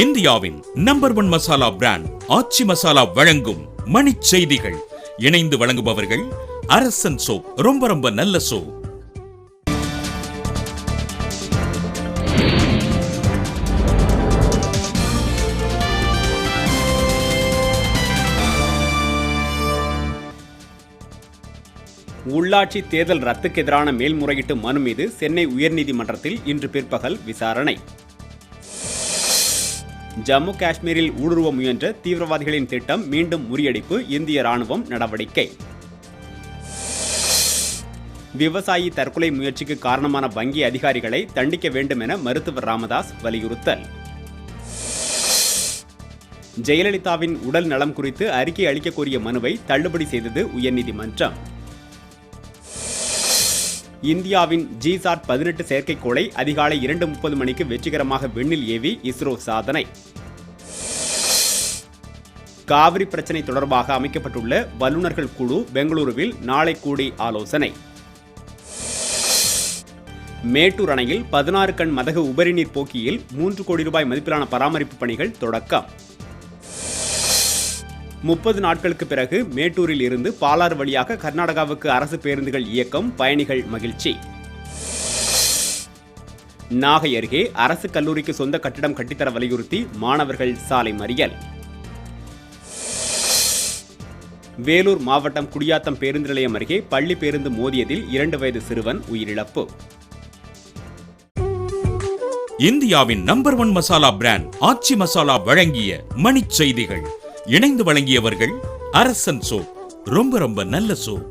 இந்தியாவின் number 1 masala brand ஆச்சி மசாலா வழங்கும் மணிச் செய்திகள். இணைந்து வழங்குபவர்கள் அரசன் சோப். ரொம்ப ரொம்ப நல்ல சோப். உள்ளாட்சி தேர்தல் ரத்துக்கு எதிரான மேல்முறையீட்டு மனு மீது சென்னை உயர்நீதிமன்றத்தில் இன்று பிற்பகல் விசாரணை. ஜம்மு காஷ்மீரில் ஊடுருவ முயன்ற தீவிரவாதிகளின் திட்டம் மீண்டும் முறியடிப்பு, இந்திய ராணுவம் நடவடிக்கை. விவசாயி தற்கொலை முயற்சிக்கு காரணமான வங்கி அதிகாரிகளை தண்டிக்க வேண்டும் என மருத்துவர் ராமதாஸ் வலியுறுத்தல். ஜெயலலிதாவின் உடல் நலம் குறித்து அறிக்கை அளிக்க கோரிய மனுவை தள்ளுபடி செய்தது உயர்நீதிமன்றம். இந்தியாவின் ஜிசாட் 18 செயற்கைக்கோளை அதிகாலை 2:30 மணிக்கு வெற்றிகரமாக விண்ணில் ஏவி இஸ்ரோ சாதனை. காவிரி பிரச்சினை தொடர்பாக அமைக்கப்பட்டுள்ள வல்லுநர்கள் குழு பெங்களூருவில் நாளை கூடி ஆலோசனை. மேட்டூர் அணையில் 16 கண் மதகு உபரிநீர் போக்கியில் 3 கோடி ரூபாய் மதிப்பிலான பராமரிப்பு பணிகள் தொடக்கம். 30 நாட்களுக்கு பிறகு மேட்டூரில் இருந்து பாலாறு வழியாக கர்நாடகாவுக்கு அரசு பேருந்துகள் இயக்கம், பயணிகள் மகிழ்ச்சி. நாகை அருகே அரசு கல்லூரிக்கு சொந்த கட்டிடம் கட்டித்தர வலியுறுத்தி மாணவர்கள் சாலை மறியல். வேலூர் மாவட்டம் குடியாத்தம் பேருந்து நிலையம் அருகே பள்ளி பேருந்து மோதியதில் 2 வயது சிறுவன் உயிரிழப்பு. இந்தியாவின் நம்பர் 1 மசாலா பிராண்ட் ஆச்சி மசாலா வழங்கிய மணிச் செய்திகள். இணைந்து வழங்கியவர்கள் அரசன் சோப். ரொம்ப ரொம்ப நல்ல சோப்.